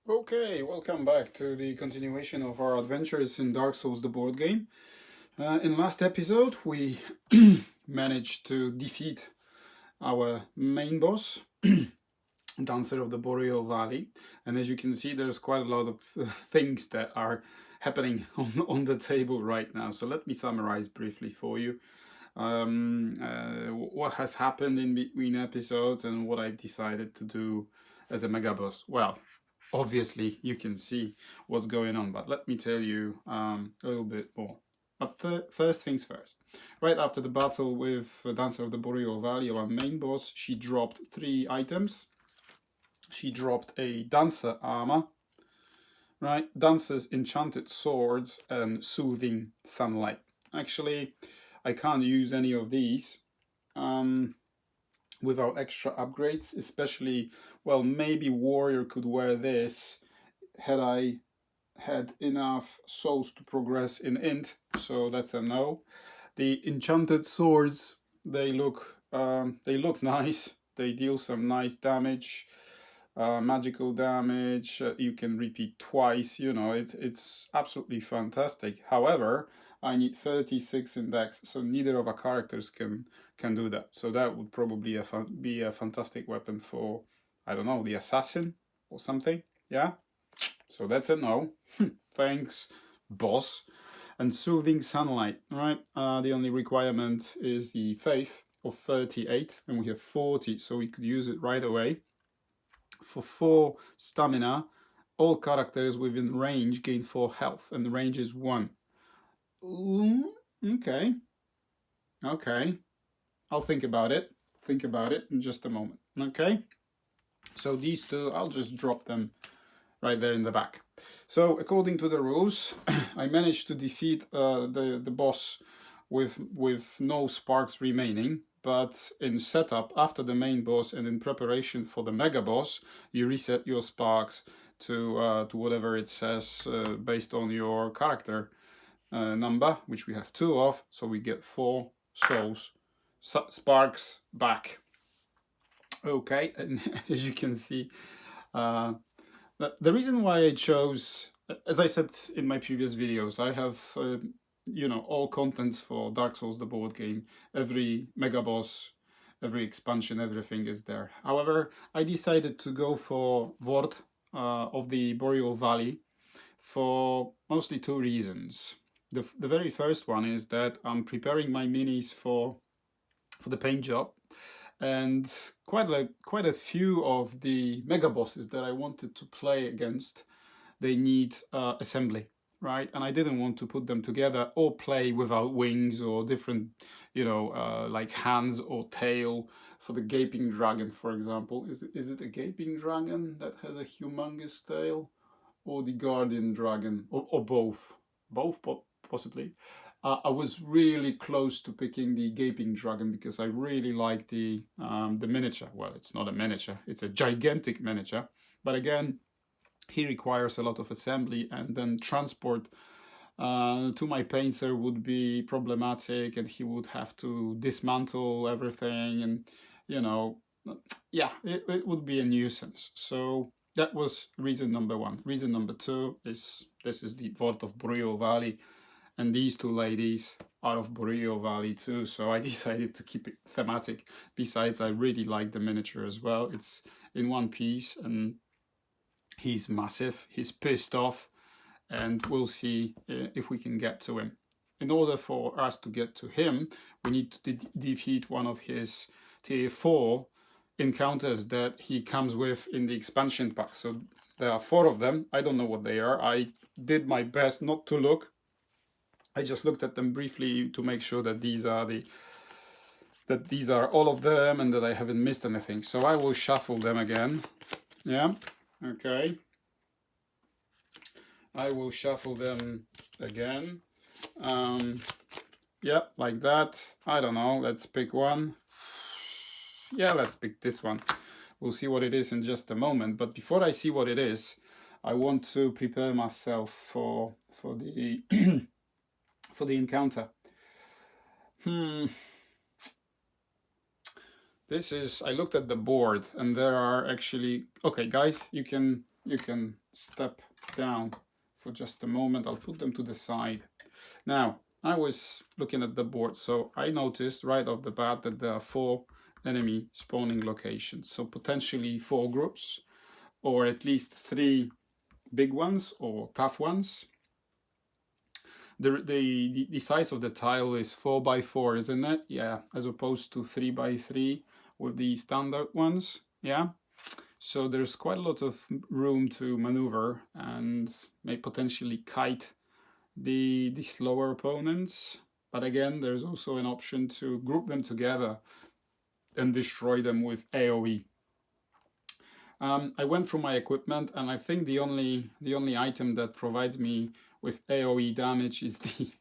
Okay, welcome back to the continuation of our adventures in Dark Souls, the board game. In last episode, we managed to defeat our main boss, Dancer of the Boreal Valley. And as you can see, there's quite a lot of things that are happening on the table right now. So let me summarize briefly for you what has happened in between episodes and what I've decided to do as a mega boss. Well, obviously you can see what's going on, but let me tell you a little bit more. But first things first. Right after the battle with Dancer of the Boreal Valley, our main boss, she dropped 3 items. She dropped a Dancer armor, right? Dancer's enchanted swords and soothing sunlight. Actually, I can't use any of these without extra upgrades, especially, well, maybe Warrior could wear this had I had enough souls to progress in Int, so that's a no. The enchanted swords, they look nice. They deal some nice damage, magical damage. You can repeat twice. You know, it's absolutely fantastic. However, I need 36 in dex, so neither of our characters can do that. So that would probably be a fantastic weapon for, I don't know, the assassin or something. Yeah. So that's a no. Thanks, boss. And soothing sunlight, right? The only requirement is the faith of 38, and we have 40, so we could use it right away. For 4 stamina, all characters within range gain 4 health, and the range is 1. Okay. Okay. I'll think about it. Think about it in just a moment. Okay. So these 2, I'll just drop them right there in the back. So according to the rules, I managed to defeat the boss with no sparks remaining. But in setup, after the main boss and in preparation for the mega boss, you reset your sparks to whatever it says based on your character number, which we have 2 of. So we get 4 souls, sparks back. Okay, and as you can see, the reason why I chose, as I said in my previous videos, I have all contents for Dark Souls, the board game. Every mega boss, every expansion, everything is there. However, I decided to go for Vordt of the Boreal Valley for mostly 2 reasons. The very first one is that I'm preparing my minis for the paint job, and quite a few of the mega bosses that I wanted to play against, they need assembly, right? And I didn't want to put them together or play without wings or different, like hands or tail. For the gaping dragon, for example, is it a gaping dragon that has a humongous tail, or the guardian dragon, or both? Possibly. I was really close to picking the gaping dragon because I really like the miniature. Well, it's not a miniature; it's a gigantic miniature. But again, he requires a lot of assembly, and then transport to my painter would be problematic, and he would have to dismantle everything, and yeah, it would be a nuisance. So that was reason number 1. Reason number 2 is this is the Vordt of Boreal Valley, and these 2 ladies are of Boreal Valley too, so I decided to keep it thematic. Besides, I really like the miniature as well. It's in one piece, and he's massive, he's pissed off, and we'll see if we can get to him. In order for us to get to him, we need to defeat one of his tier 4 encounters that he comes with in the expansion pack. So there are 4 of them. I don't know what they are. I did my best not to look. I just looked at them briefly to make sure that these are all of them and that I haven't missed anything. So I will shuffle them again. Yeah, okay. I will shuffle them again. Yeah, like that. I don't know, let's pick one. Yeah, let's pick this one. We'll see what it is in just a moment. But before I see what it is, I want to prepare myself for the for the encounter. This is, I looked at the board, and there are actually, okay guys, you can you can step down for just a moment. I'll put them to the side. Now, I was looking at the board, so I noticed right off the bat that there are 4 enemy spawning locations. So potentially 4 groups, or at least 3 big ones or tough ones. The size of the tile is 4 by 4, isn't it? Yeah, as opposed to 3 by 3 with the standard ones. Yeah. So there's quite a lot of room to maneuver and may potentially kite the slower opponents. But again, there's also an option to group them together and destroy them with AoE. I went through my equipment, and I think the only item that provides me with AoE damage is the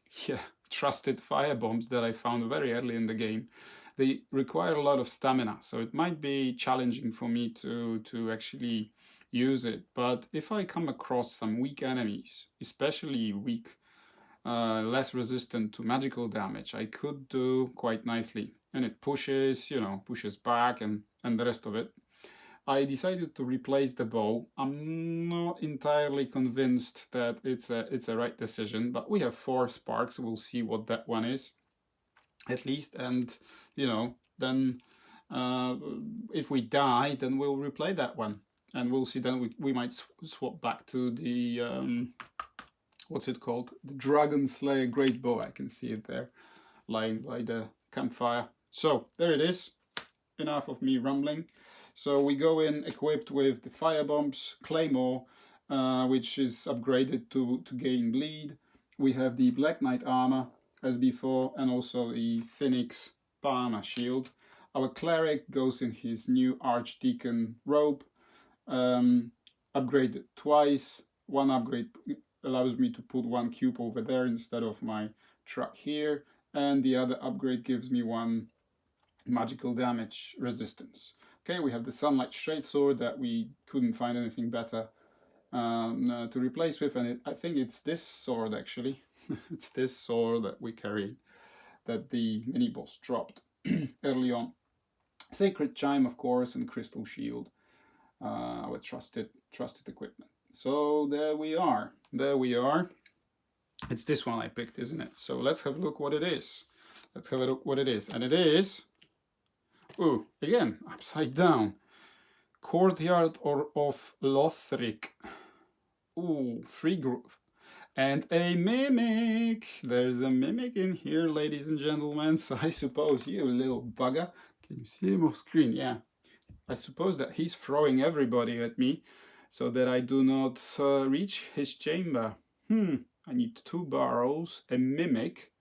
trusted fire bombs that I found very early in the game. They require a lot of stamina, so it might be challenging for me to actually use it. But if I come across some weak enemies, especially weak, less resistant to magical damage, I could do quite nicely. And it pushes, pushes back and the rest of it. I decided to replace the bow. I'm not entirely convinced that it's a right decision, but we have 4 sparks. We'll see what that one is, at least. And then if we die, then we'll replay that one, and we'll see. Then we might swap back to the what's it called? The Dragon Slayer Great Bow. I can see it there, lying by the campfire. So there it is. Enough of me rambling. So we go in equipped with the fire bombs, claymore, which is upgraded to gain bleed. We have the Black Knight armor as before, and also the Phoenix Parma shield. Our cleric goes in his new Archdeacon robe, upgraded twice. One upgrade allows me to put 1 cube over there instead of my truck here, and the other upgrade gives me 1 magical damage resistance. Okay, we have the Sunlight Straight Sword that we couldn't find anything better to replace with, and I think it's this sword actually. It's this sword that we carry, that the mini-boss dropped early on. Sacred Chime, of course, and Crystal Shield, our trusted equipment. So there we are. It's this one I picked, isn't it? So let's have a look what it is. And it is... Ooh, again, upside down. Courtyard of Lothric. Ooh, 3 group. And a mimic. There's a mimic in here, ladies and gentlemen. So I suppose you little bugger. Can you see him off screen? Yeah. I suppose that he's throwing everybody at me so that I do not reach his chamber. I need 2 barrels, a mimic,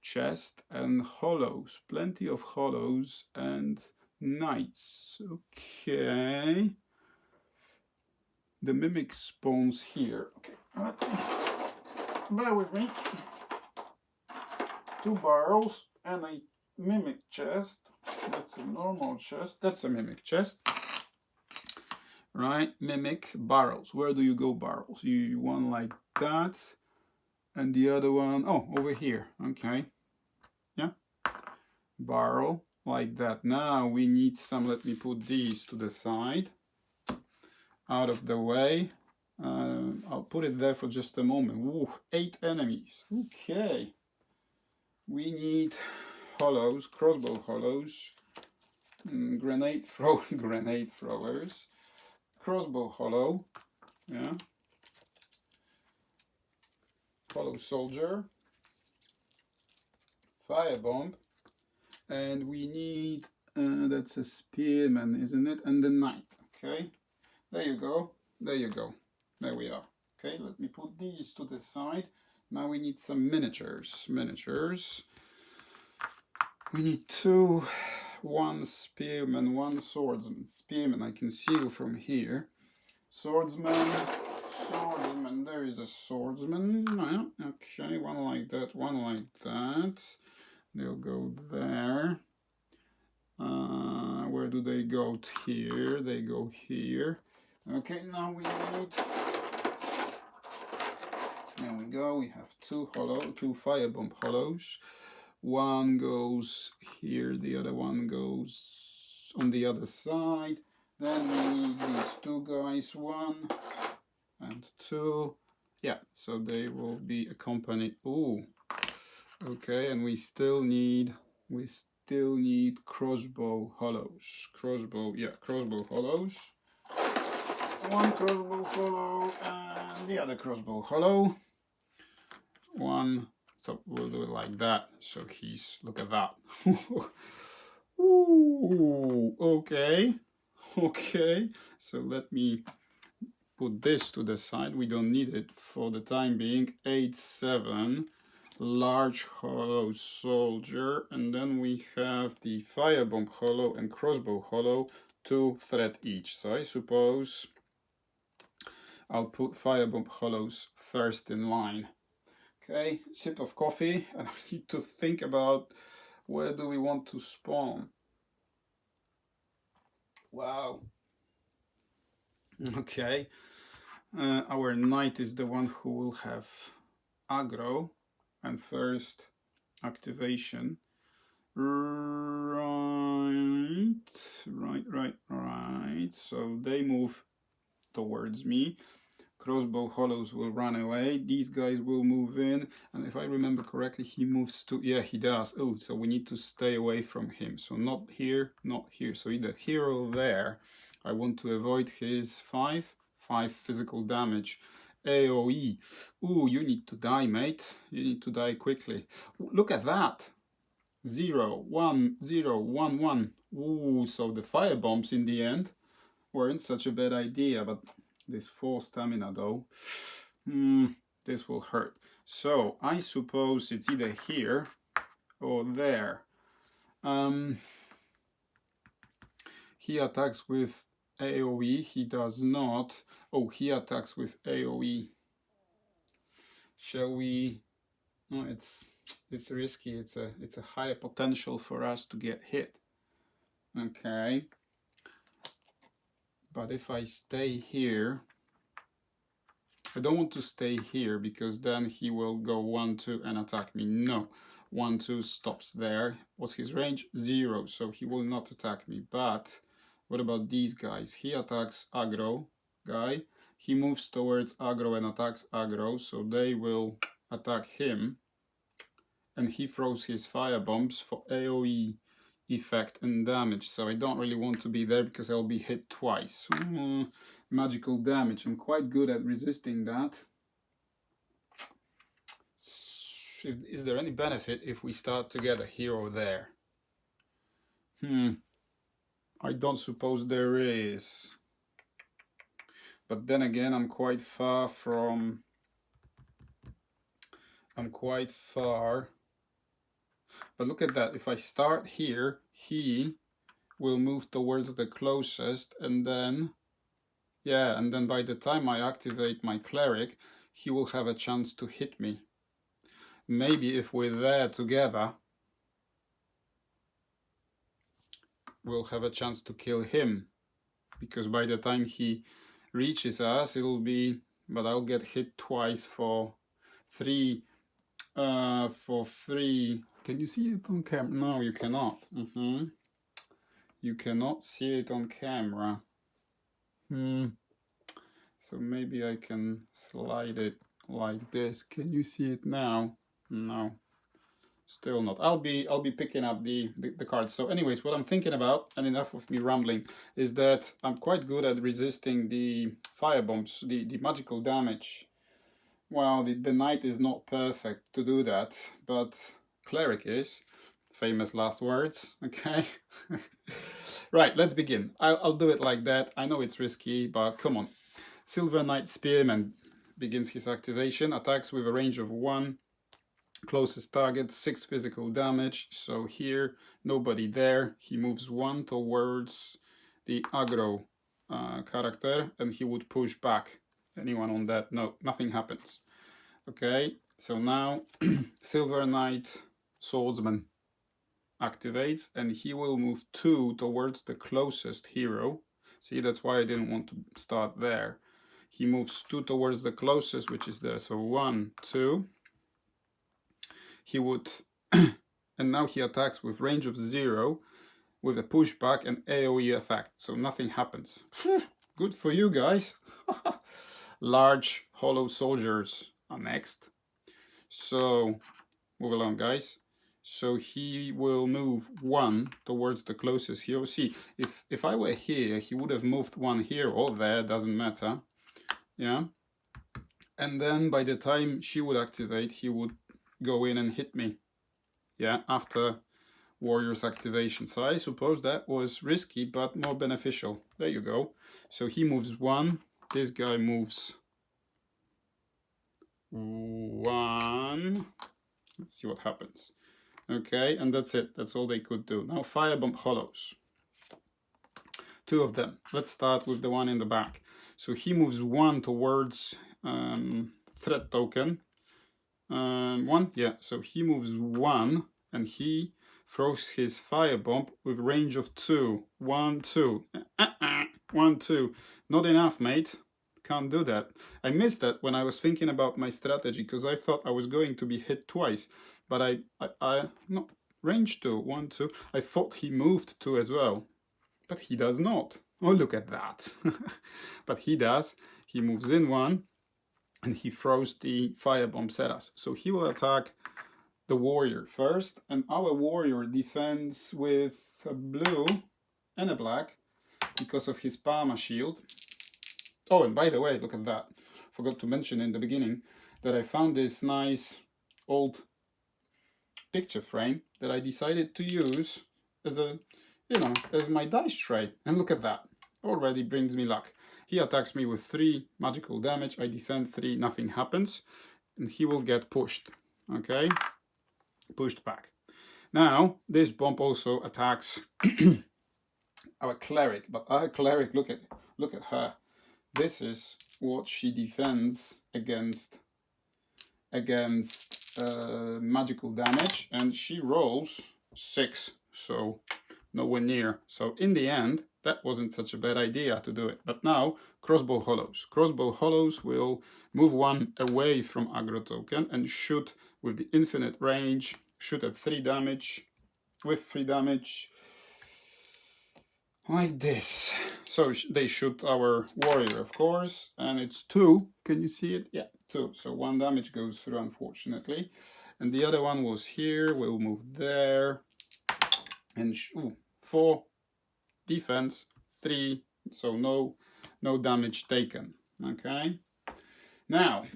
chest, and hollows. Plenty of hollows and knights. Okay. The mimic spawns here. Okay. Bear with me. 2 barrels and a mimic chest. That's a normal chest. That's a mimic chest. Right, mimic barrels. Where do you go barrels? You one like that, and the other one, oh, over here. Okay. Yeah. Barrel like that. Now we need some, let me put these to the side, out of the way. I'll put it there for just a moment. Ooh, 8 enemies. Okay. We need hollows, crossbow hollows, grenade throwers, crossbow hollow, yeah, hollow soldier, firebomb, and we need, that's a spearman, isn't it? And the knight. Okay, there you go. There we are. Okay, let me put these to the side. Now we need some miniatures. We need 2, 1 spearman, 1 swordsman. Spearman I can see you from here. Swordsman, there is a swordsman. Okay, one like that. They'll go there. Where do they go? Here, they go here. Okay, now we need... There we go, we have 2 firebomb hollows. One goes here, the other one goes on the other side. Then we need these 2 guys, 1 and 2. Yeah, so they will be accompanied. Ooh, okay, and we still need crossbow hollows. Crossbow hollows. One crossbow hollow and the other crossbow hollow. One, so we'll do it like that. So he's, look at that. Ooh, okay. Okay, so let me put this to the side. We don't need it for the time being. 8-7, large hollow soldier, and then we have the firebomb hollow and crossbow hollow, 2 thread each. So I suppose I'll put firebomb hollows first in line. Okay, sip of coffee, and I need to think about where do we want to spawn. Wow. Okay, our knight is the one who will have aggro and first activation. Right. So they move towards me. Crossbow hollows will run away. These guys will move in, and if I remember correctly, he moves to, yeah, he does. Oh, so we need to stay away from him. So not here, not here. So either here or there. I want to avoid his 5 physical damage. AoE. Ooh, you need to die, mate. You need to die quickly. Look at that. 0, 1, 0, 1, 1. Ooh, so the fire bombs in the end weren't such a bad idea, but this 4 stamina though, this will hurt. So I suppose it's either here or there. He attacks with AoE. He does not. Oh, he attacks with AoE. Shall we? No, it's risky. It's a higher potential for us to get hit. Okay. But if I stay here, I don't want to stay here because then he will go 1, 2 and attack me. No, 1, 2 stops there. What's his range? 0, so he will not attack me. But what about these guys? He attacks aggro guy. He moves towards aggro and attacks aggro, so they will attack him. And he throws his fire bombs for AoE effect and damage, so I don't really want to be there because I'll be hit twice. Magical damage, I'm quite good at resisting that. Is there any benefit if we start together here or there? I don't suppose there is. But then again, I'm quite far. But look at that, if I start here, he will move towards the closest, and then, yeah, and then by the time I activate my Cleric, he will have a chance to hit me. Maybe if we're there together, we'll have a chance to kill him, because by the time he reaches us, it'll be, but I'll get hit twice for 3. Can you see it on camera? No, you cannot. You cannot see it on camera. So maybe I can slide it like this. Can you see it now? No, still not. I'll be picking up the cards. So anyways, what I'm thinking about, and enough of me rambling, is that I'm quite good at resisting the fire bombs, the magical damage. Well, the knight is not perfect to do that, but Cleric is. Famous last words, okay? Right, let's begin. I'll do it like that. I know it's risky, but come on. Silver Knight Spearman begins his activation. Attacks with a range of 1. Closest target, 6 physical damage. So here, nobody there. He moves 1 towards the aggro character, and he would push back. Anyone on that? No, nothing happens. Okay, so now Silver Knight Swordsman activates, and he will move 2 towards the closest hero. See, that's why I didn't want to start there. He moves 2 towards the closest, which is there. So 1, 2. He would, and now he attacks with range of 0, with a pushback and AoE effect. So nothing happens. Good for you guys. large hollow soldiers are next. So move along, guys. So he will move 1 towards the closest hero. See, if I were here, he would have moved 1 here or there, doesn't matter. Yeah. And then by the time she would activate, he would go in and hit me. Yeah, after warrior's activation. So I suppose that was risky, but more beneficial. There you go. So he moves 1. This guy moves 1. Let's see what happens. Okay, and that's it. That's all they could do. Now firebomb hollows. 2 of them. Let's start with the one in the back. So he moves 1 towards threat token. 1, yeah. So he moves 1, and he throws his firebomb with range of 2. 1, 2. 1, 2. Not enough, mate. Can't do that. I missed that when I was thinking about my strategy, because I thought I was going to be hit twice. But no, range 2, 1, 2. I thought he moved 2 as well. But he does not. Oh, look at that. But he does. He moves in 1, and he throws the firebombs at us. So he will attack the warrior first, and our warrior defends with a blue and a black because of his Parma shield. Oh, and by the way, look at that. Forgot to mention in the beginning that I found this nice old picture frame that I decided to use as a, as my dice tray. And look at that. Already brings me luck. He attacks me with 3 magical damage. I defend 3, nothing happens. And he will get pushed. Okay? Pushed back. Now, this bomb also attacks our cleric. But our cleric, look at her. This is what she defends against magical damage, and she rolls 6, so nowhere near. So in the end, that wasn't such a bad idea to do it. But now, crossbow hollows. Crossbow hollows will move 1 away from aggro token and shoot with the infinite range, shoot at 3 damage, with 3 damage, like this. So they shoot our warrior, of course, and it's 2. Can you see it? Yeah, 2. So 1 damage goes through, unfortunately. And the other one was here. We'll move there. And 4 defense, 3. So no damage taken. Okay. Now,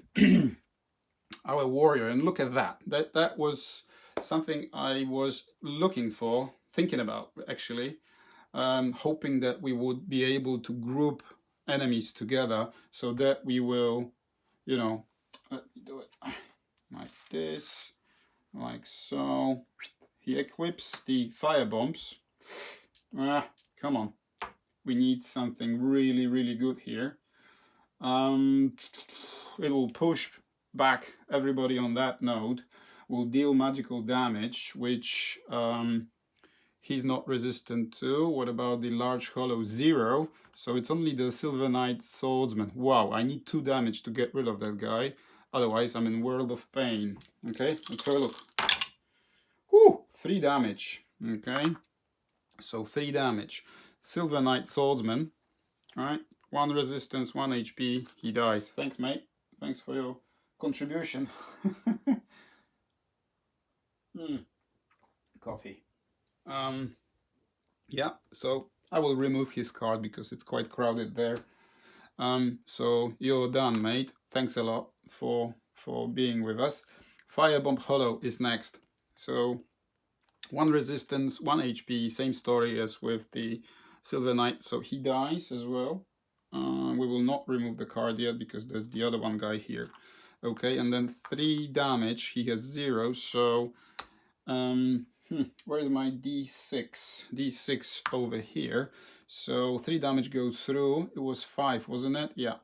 our warrior, and look at that. That was something I was looking for, thinking about, actually. Hoping that we would be able to group enemies together so that we will, let me do it like this, like so. He equips the fire bombs. Come on. We need something really, really good here. It will push back everybody on that node, will deal magical damage, which he's not resistant to. What about the large hollow? 0. So it's only the Silver Knight Swordsman. Wow, I need 2 damage to get rid of that guy. Otherwise, I'm in world of pain. Okay, let's have a look. Whew, 3 damage. Okay, so 3 damage. Silver Knight Swordsman. Alright, 1 resistance, 1 HP. He dies. Thanks, mate. Thanks for your contribution. Coffee. Yeah, so I will remove his card because it's quite crowded there. So you're done, mate. Thanks a lot for being with us. Firebomb Hollow is next. So 1 resistance, 1 HP, same story as with the Silver Knight, so he dies as well. We will not remove the card yet because there's the other one guy here. Okay, and then 3 damage, he has 0, so where's my D6? D6 over here. So 3 damage goes through. It was 5, wasn't it? Yeah.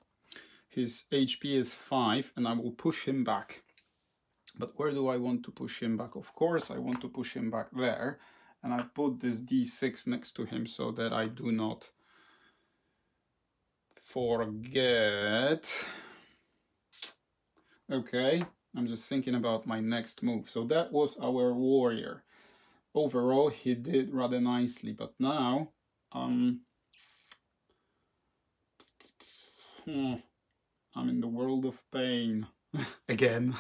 His HP is 5, and I will push him back. But where do I want to push him back? Of course, I want to push him back there. And I put this D6 next to him so that I do not forget. Okay, I'm just thinking about my next move. So that was our warrior. Overall, he did rather nicely, but now I'm in the world of pain again.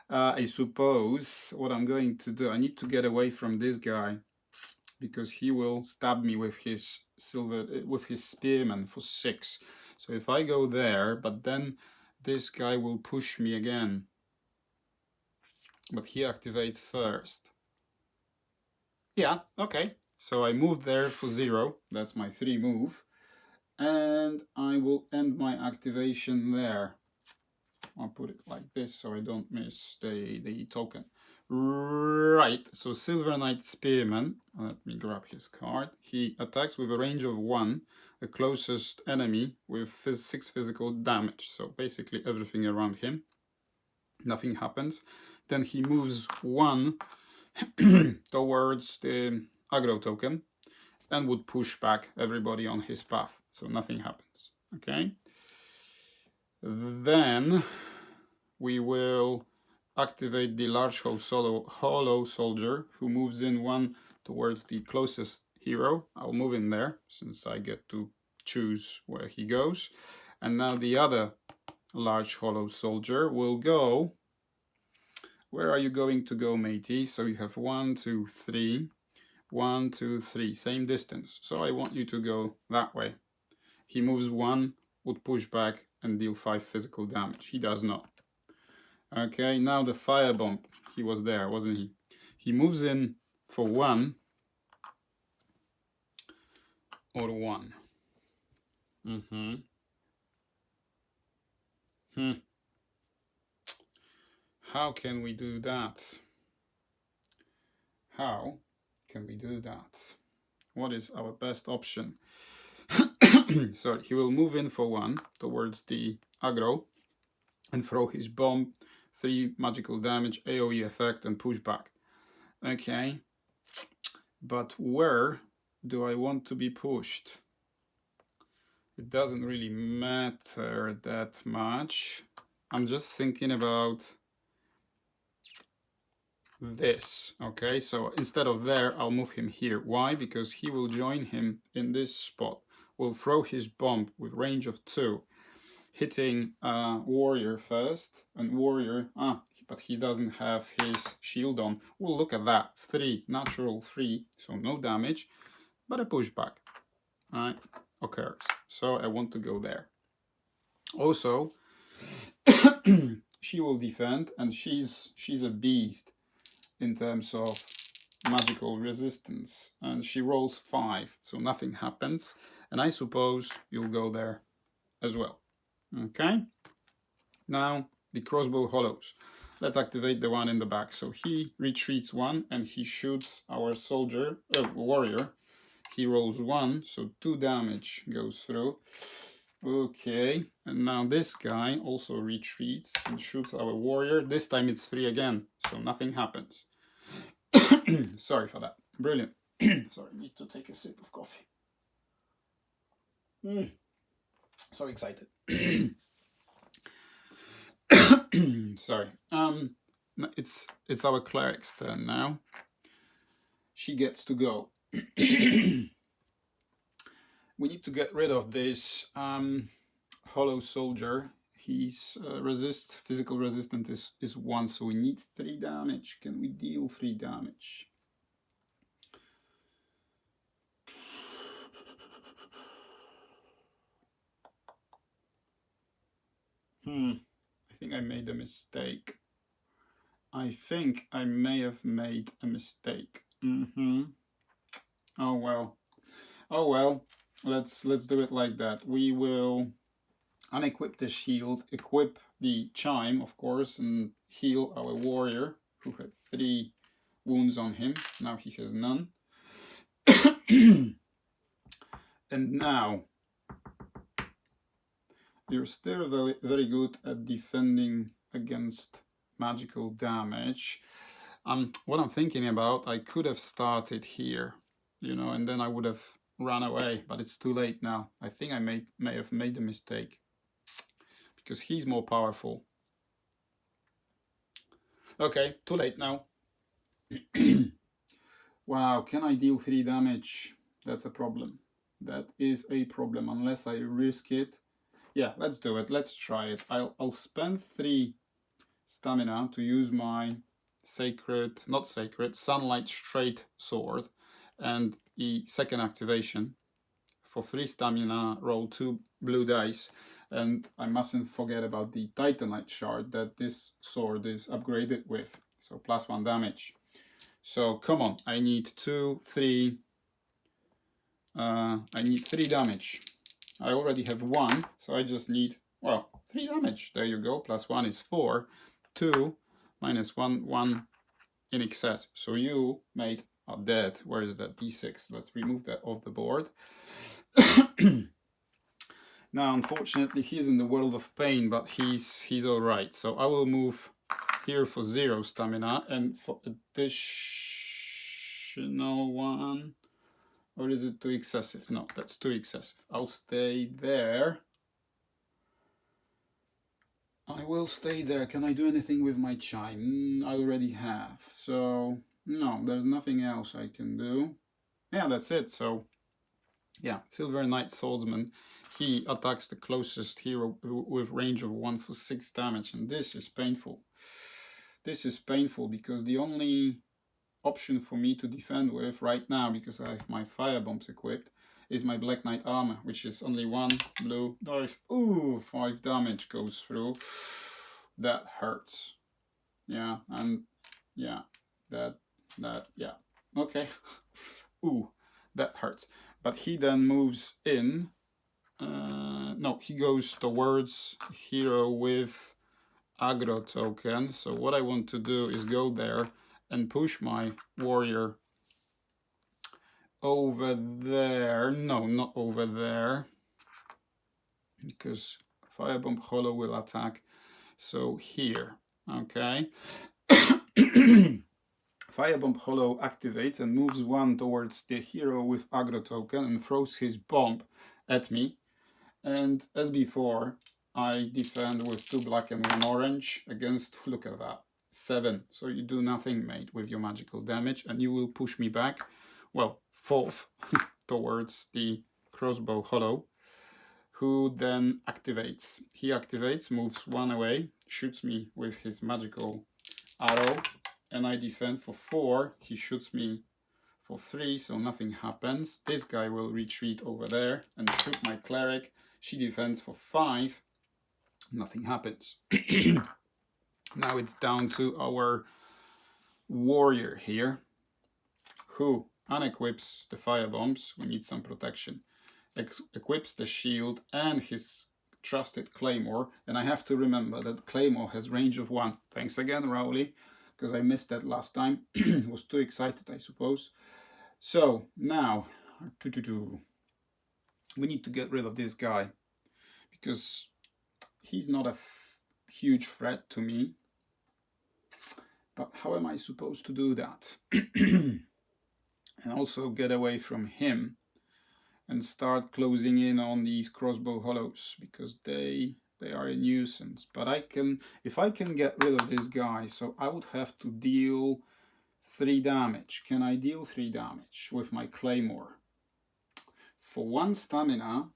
I suppose what I'm going to do, I need to get away from this guy because he will stab me with his spearman for 6. So if I go there, but then this guy will push me again. But he activates first. Yeah, okay. So I move there for 0. That's my 3 move. And I will end my activation there. I'll put it like this so I don't miss the token. Right, so Silver Knight Spearman, let me grab his card. He attacks with a range of 1, the closest enemy with 6 physical damage. So basically everything around him. Nothing happens. Then he moves 1 towards the aggro token and would push back everybody on his path. So nothing happens. Okay. Then we will activate the large hollow soldier who moves in 1 towards the closest hero. I'll move in there since I get to choose where he goes. And now the other large hollow soldier will go. Where are you going to go, matey? So you have 1, 2, 3. 1, 2, 3. Same distance. So I want you to go that way. He moves 1, would push back and deal 5 physical damage. He does not. Okay, now the firebomb. He was there, wasn't he? He moves in for 1 or 1. How can we do that? How can we do that? What is our best option? Sorry, he will move in for 1 towards the aggro and throw his bomb, 3 magical damage, AoE effect, and push back. Okay, but where do I want to be pushed? It doesn't really matter that much. I'm just thinking about this. Okay, so instead of there, I'll move him here. Why? Because he will join him in this spot. Will throw his bomb with range of 2, hitting warrior first, and warrior, but he doesn't have his shield on. Well, look at that, 3, natural 3, so no damage, but a pushback, right, occurs. So I want to go there. Also, she will defend, and she's a beast in terms of magical resistance, and she rolls 5, so nothing happens, and I suppose you'll go there as well. Okay, now the crossbow hollows. Let's activate the one in the back. So he retreats 1 and he shoots our warrior. He rolls 1, so 2 damage goes through. Okay, and now this guy also retreats and shoots our warrior. This time it's 3 again, so nothing happens. Sorry for that. Brilliant. Sorry, I need to take a sip of coffee. So excited. Sorry. It's our cleric's turn now. She gets to go. We need to get rid of this hollow soldier. His physical resistance is 1, so we need 3 damage. Can we deal 3 damage? I think I made a mistake. I think I may have made a mistake. Oh well. Oh well. Let's do it like that. We will unequip the shield, equip the chime, of course, and heal our warrior who had 3 wounds on him. Now he has none. And now you're still very, very good at defending against magical damage. What I'm thinking about, I could have started here, you know, and then I would have run away, but it's too late now. I think I may have made a mistake because he's more powerful. Okay, too late now. Wow, can I deal 3 damage? That's a problem. That is a problem, unless I risk it. Yeah, let's do it. Let's try it. I'll spend 3 stamina to use my sunlight straight sword, and the second activation. For 3 stamina, roll 2 blue dice, and I mustn't forget about the titanite shard that this sword is upgraded with, so +1 damage. So come on, I need 3 damage. I already have 1, so I just need, well, 3 damage. There you go. +1 is 4. 2 minus 1, 1 in excess. So you, mate, are dead. Where is that d6? Let's remove that off the board. Now, unfortunately, he's in the world of pain, but he's all right. So I will move here for 0 stamina, and for additional 1. Or is it too excessive? No, that's too excessive. I'll stay there. I will stay there. Can I do anything with my chime? I already have. So, no, there's nothing else I can do. Yeah, that's it. So, yeah, Silver Knight Swordsman. He attacks the closest hero with range of 1 for 6 damage. And this is painful. This is painful because the only option for me to defend with right now, because I have my fire bombs equipped, is my Black Knight armor, which is only 1 blue dice. Ooh, 5 damage goes through. That hurts. Yeah, and yeah, yeah. Okay. Ooh, that hurts. But he then moves in. No, he goes towards hero with aggro token. So what I want to do is go there and push my warrior over there. No, not over there, because Firebomb Hollow will attack. So here, okay. Firebomb Hollow activates and moves 1 towards the hero with aggro token and throws his bomb at me. And as before, I defend with 2 black and 1 orange against, look at that, 7. So you do nothing, mate, with your magical damage, and you will push me back, well, 4th towards the crossbow hollow, who then activates. He activates, moves 1 away, shoots me with his magical arrow, and I defend for 4. He shoots me for 3, so nothing happens. This guy will retreat over there and shoot my cleric. She defends for 5. Nothing happens. Now it's down to our warrior here, who unequips the fire bombs. We need some protection. Equips the shield and his trusted claymore. And I have to remember that claymore has range of 1. Thanks again, Rowley, because I missed that last time. Was too excited, I suppose. So now we need to get rid of this guy, because he's not a huge threat to me. But how am I supposed to do that? And also get away from him and start closing in on these crossbow hollows, because they are a nuisance. But I can, if I can get rid of this guy, so I would have to deal 3 damage. Can I deal 3 damage with my claymore? For 1 stamina,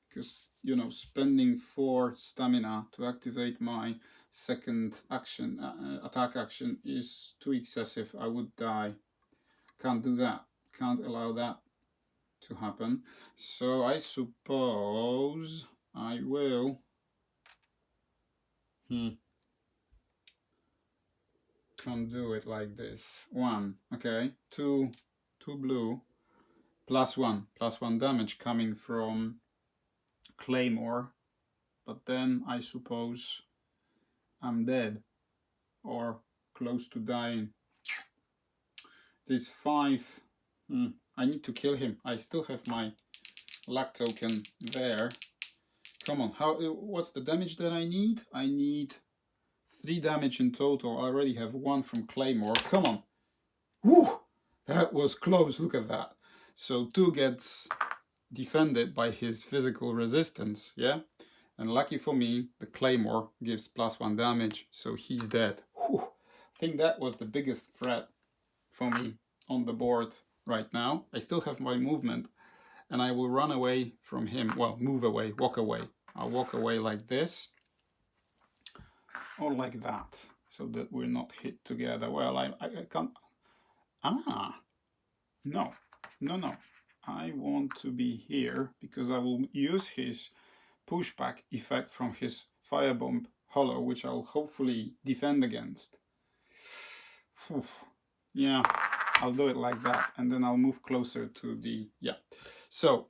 because, you know, spending 4 stamina to activate my second action, attack action, is too excessive. I would die. Can't do that. Can't allow that to happen. So I suppose I will... Can't do it like this. 1, okay. 2 blue, +1 damage coming from claymore. But then I suppose I'm dead or close to dying. This 5, I need to kill him. I still have my luck token there. Come on, what's the damage that I need? I need 3 damage in total. I already have 1 from claymore. Come on. Woo! That was close, look at that. So 2 gets defended by his physical resistance, yeah? And lucky for me, the claymore gives +1 damage, so he's dead. Whew. I think that was the biggest threat for me on the board right now. I still have my movement, and I will run away from him. Well, move away, walk away. I'll walk away like this. Or like that, so that we're not hit together. Well, I can't... No. I want to be here, because I will use his pushback effect from his firebomb hollow, which I'll hopefully defend against. Whew. Yeah, I'll do it like that, and then I'll move closer to the... Yeah. So,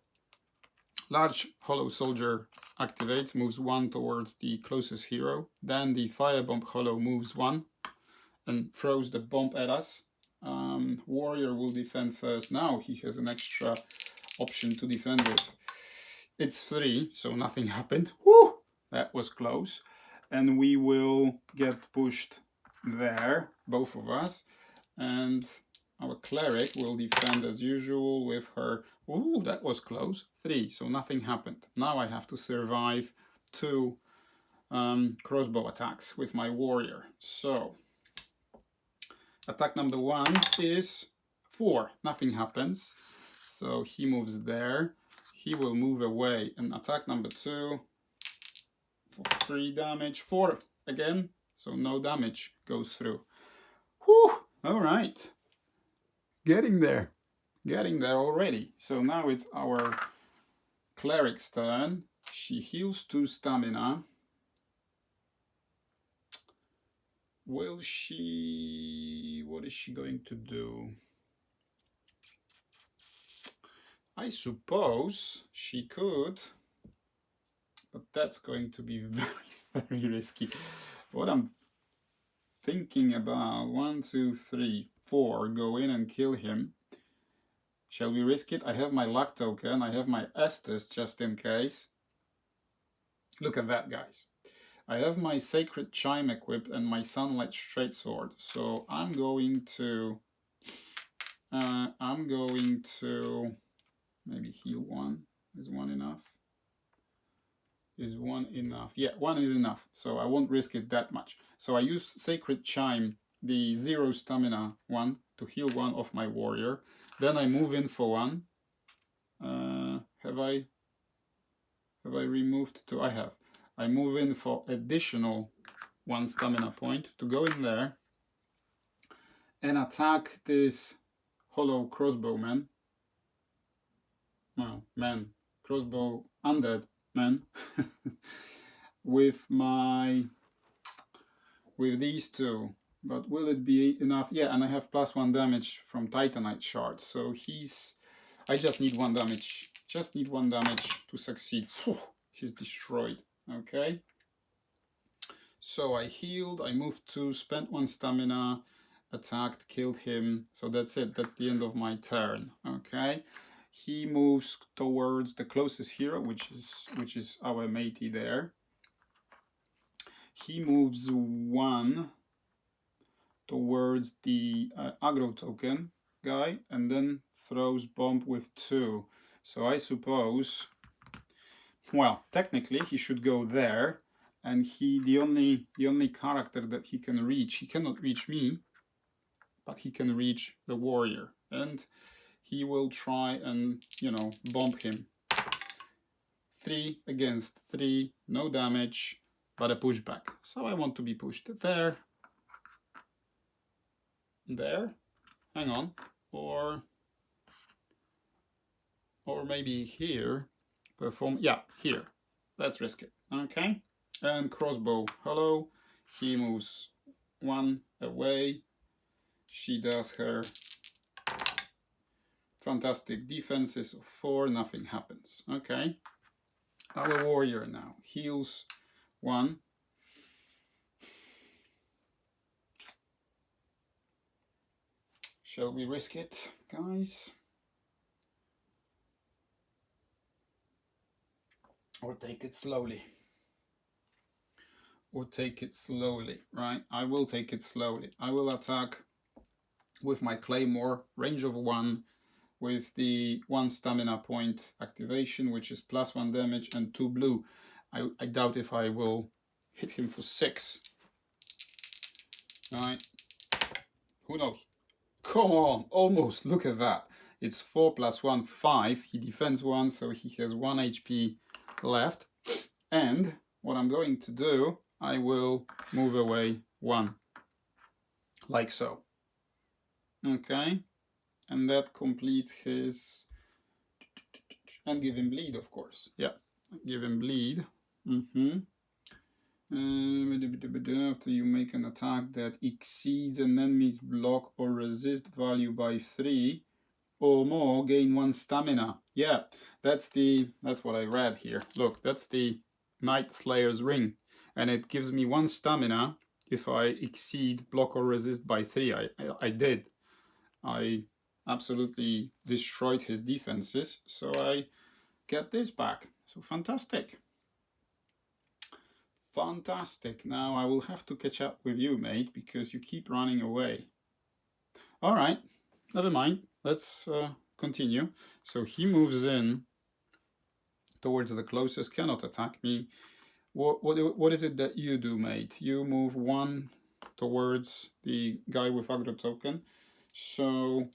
large hollow soldier activates, moves 1 towards the closest hero. Then the firebomb hollow moves 1 and throws the bomb at us. Warrior will defend first. Now he has an extra option to defend with. It's 3, so nothing happened. Woo! That was close. And we will get pushed there, both of us. And our cleric will defend as usual with her... Ooh, that was close. 3, so nothing happened. Now I have to survive 2 crossbow attacks with my warrior. So, attack number 1 is 4. Nothing happens. So he moves there. He will move away. And attack number 2 for 3 damage. 4 again. So no damage goes through. Whew! Alright. Getting there. Getting there already. So now it's our cleric's turn. She heals 2 stamina. Will she... What is she going to do? I suppose she could, but that's going to be very, very risky. What I'm thinking about, 1, 2, 3, 4, go in and kill him. Shall we risk it? I have my luck token, I have my Estes just in case. Look at that, guys. I have my Sacred Chime equipped and my Sunlight Straight-Sword. So I'm going to maybe heal 1. Is 1 enough? Is 1 enough? Yeah, 1 is enough. So I won't risk it that much. So I use Sacred Chime, the 0 stamina one, to heal 1 of my warrior. Then I move in for 1. Have I removed 2? I have. I move in for additional 1 stamina point to go in there and attack this hollow crossbowman. No, man. Crossbow undead man. with these 2. But will it be enough? Yeah, and I have +1 damage from Titanite shards. So I just need 1 damage. Just need 1 damage to succeed. Whew, he's destroyed. Okay. So I healed, I moved 2, spent 1 stamina, attacked, killed him. So that's it. That's the end of my turn. Okay. He moves towards the closest hero, which is our matey there. He moves 1 towards the aggro token guy, and then throws bomb with 2. So I suppose, well, technically he should go there, and the only character that he can reach, he cannot reach me, but he can reach the warrior, and he will try and, you know, bomb him. 3 against 3, no damage, but a pushback. So I want to be pushed there. There, hang on, or maybe here, perform, yeah, here, let's risk it, okay, and crossbow, hello, he moves 1 away, she does her fantastic defenses of 4, nothing happens, okay, our warrior now heals 1, shall we risk it, guys? Or take it slowly? Or take it slowly, right? I will take it slowly. I will attack with my claymore, range of 1, with the 1 stamina point activation, which is +1 damage and 2 blue. I doubt if I will hit him for 6. Right? Who knows? Come on, almost, look at that. It's 4 + 1, 5. He defends 1, so he has 1 HP left. And what I'm going to do, I will move away 1, like so. Okay, and that completes his, and give him bleed, of course. Yeah, give him bleed. After you make an attack that exceeds an enemy's block or resist value by 3 or more, gain 1 stamina. Yeah, that's what I read here. Look, that's the Night Slayer's ring, and it gives me 1 stamina if I exceed block or resist by 3. I did. I absolutely destroyed his defenses, so I get this back. So fantastic. Fantastic. Now I will have to catch up with you, mate, because you keep running away. All right, never mind. Let's continue. So he moves in towards the closest, cannot attack me. What is it that you do, mate? You move 1 towards the guy with aggro token. So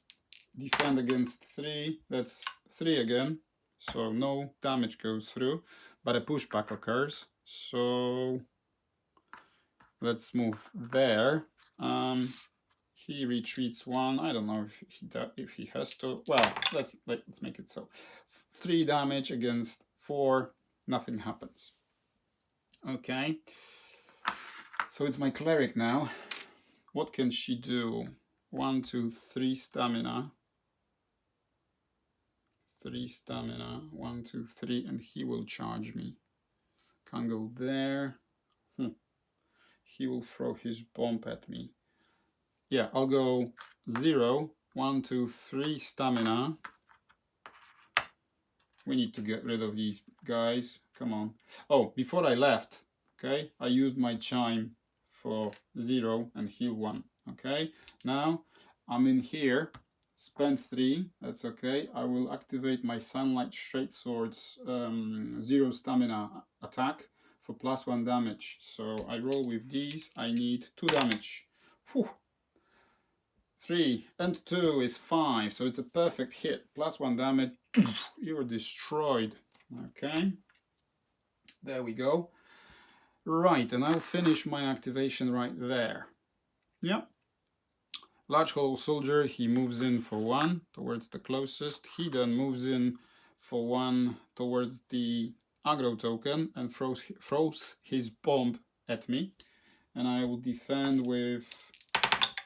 defend against 3. That's 3 again. So no damage goes through, but a pushback occurs. So let's move there. He retreats 1. I don't know if he has to. Well, let's make it so. 3 damage against 4. Nothing happens. Okay. So it's my cleric now. What can she do? 1, 2, 3 stamina. 3 stamina. 1, 2, 3, and he will charge me. Can't go there. He will throw his bomb at me. Yeah, I'll go 0, 1, 2, 3 stamina. We need to get rid of these guys. Come on. Oh, before I left, okay, I used my chime for 0 and heal 1. Okay, now I'm in here. Spend 3. That's okay. I will activate my Sunlight Straight Sword's 0 stamina attack for +1 damage. So I roll with these. I need 2 damage. Whew. 3 and 2 is 5, so it's a perfect hit. +1 damage. You're destroyed. Okay, there we go. Right, and I'll finish my activation right there. Yeah. Large Hollow Soldier, he moves in for 1 towards the closest. He then moves in for 1 towards the aggro token and throws his bomb at me. And I will defend with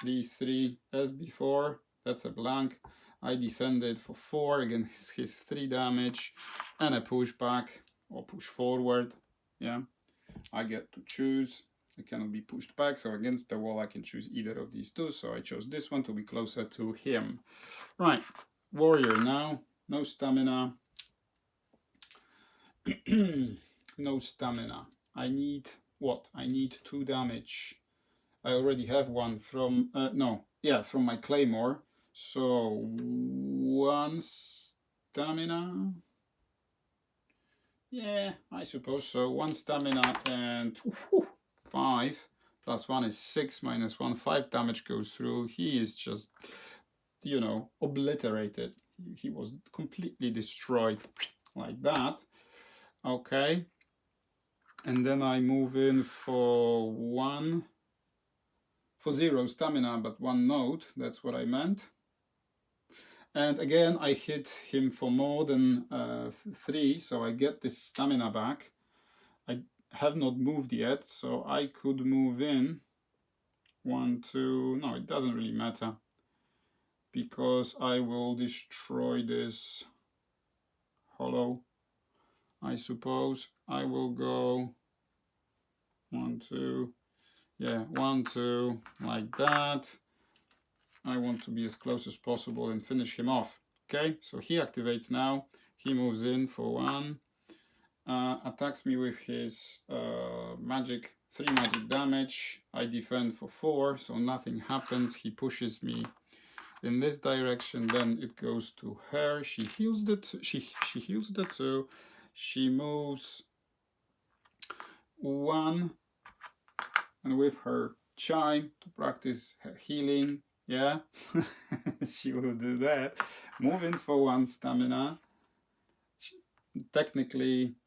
these 3 as before. That's a blank. I defended for 4 against his 3 damage and a pushback or push forward. Yeah, I get to choose. It cannot be pushed back, so against the wall I can choose either of these 2. So I chose this one to be closer to him. Right, warrior now. No stamina. No stamina. I need what? I need 2 damage. I already have 1 from from my claymore. So 1 stamina. Yeah, I suppose so. 1 stamina and 5 plus 1 is 6 minus 1. 5 damage goes through. He is just, you know, obliterated. He was completely destroyed like that. Okay. And then I move in for 0 stamina, but 1 note. That's what I meant. And again, I hit him for more than 3, so I get this stamina back. I have not moved yet, so I could move in 1, 2. No, it doesn't really matter, because I will destroy this hollow. I suppose I will go 1, 2. Yeah, 1, 2, like that. I want to be as close as possible and finish him off. Okay, so he activates now. He moves in for 1. Attacks me with his 3 magic damage. I defend for 4, so nothing happens. He pushes me in this direction. Then it goes to her. She heals the 2. She heals the 2. She moves 1, and with her chime to practice her healing. Yeah, she will do that. Move in for 1 stamina. Technically,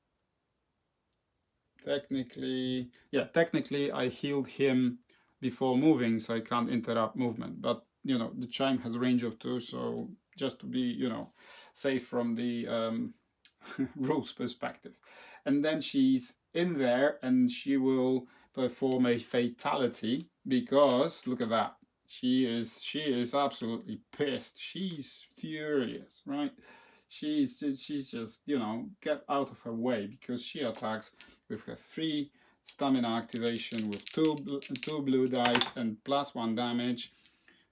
Technically, yeah, technically I healed him before moving, so I can't interrupt movement. But, you know, the chime has range of 2, so just to be, you know, safe from the rules perspective. And then she's in there and she will perform a fatality because, look at that. She is absolutely pissed. She's furious, right? She's just, you know, get out of her way because she attacks with her 3 stamina activation with two blue dice and +1 damage.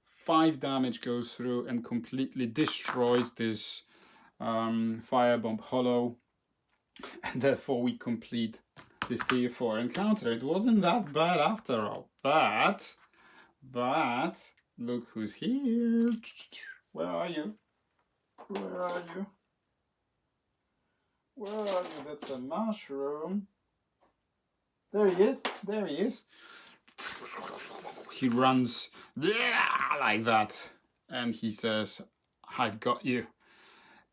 5 damage goes through and completely destroys this firebomb hollow, and therefore we complete this tier 4 encounter. It wasn't that bad after all, but look who's here. Where are you? Where are you? Where are you? That's a mushroom. There he is. There he is. He runs like that, and he says, "I've got you.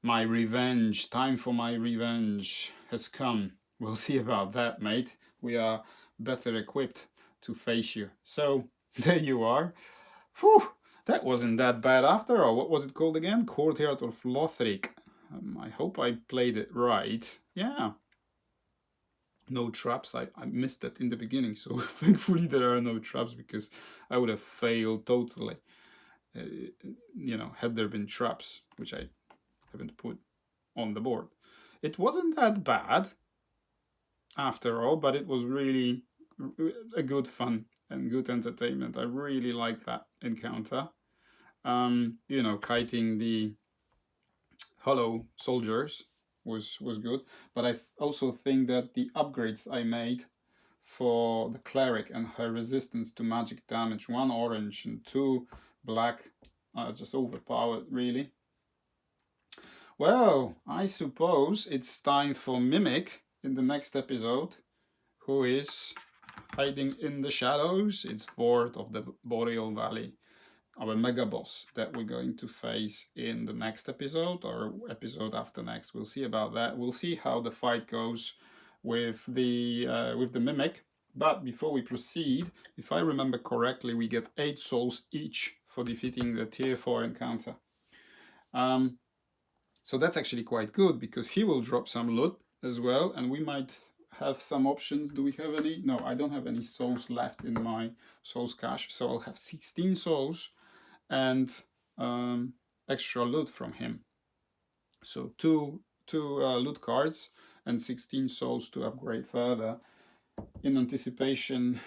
My revenge, time for my revenge has come." We'll see about that, mate. We are better equipped to face you. So, there you are. Whew, that wasn't that bad after all. What was it called again? Courtyard of Lothric. I hope I played it right. Yeah. No traps. I missed that in the beginning, so thankfully there are no traps because I would have failed totally. You know, had there been traps, which I haven't put on the board. It wasn't that bad after all, but it was really a good fun and good entertainment. I really liked that encounter. You know, kiting the hollow soldiers was good, but I also think that the upgrades I made for the Cleric and her resistance to magic damage, 1 orange and 2 black, just overpowered really. Well, I suppose it's time for Mimic in the next episode, who is hiding in the shadows. It's Vordt of the Boreal Valley, our mega boss that we're going to face in the next episode or episode after next. We'll see about that. We'll see how the fight goes with the Mimic. But before we proceed, if I remember correctly, we get 8 souls each for defeating the tier 4 encounter. So that's actually quite good because he will drop some loot as well, and we might have some options. Do we have any? No, I don't have any souls left in my souls cache, so I'll have 16 souls and extra loot from him. So two loot cards and 16 souls to upgrade further in anticipation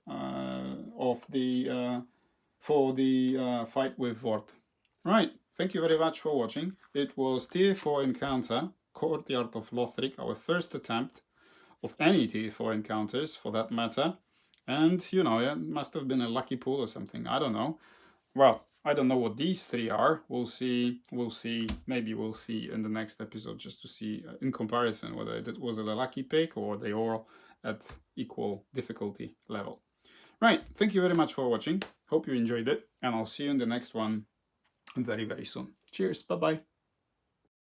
of the for the fight with Vordt. Right. Thank you very much for watching. It was tier 4 encounter, Courtyard of Lothric, our first attempt of any tier 4 encounters for that matter. And, you know, it must have been a lucky pull or something. I don't know. Well, I don't know what these 3 are. We'll see. Maybe we'll see in the next episode just to see in comparison whether it was a lucky pick or they all at equal difficulty level. Right. Thank you very much for watching. Hope you enjoyed it. And I'll see you in the next one very, very soon. Cheers. Bye-bye.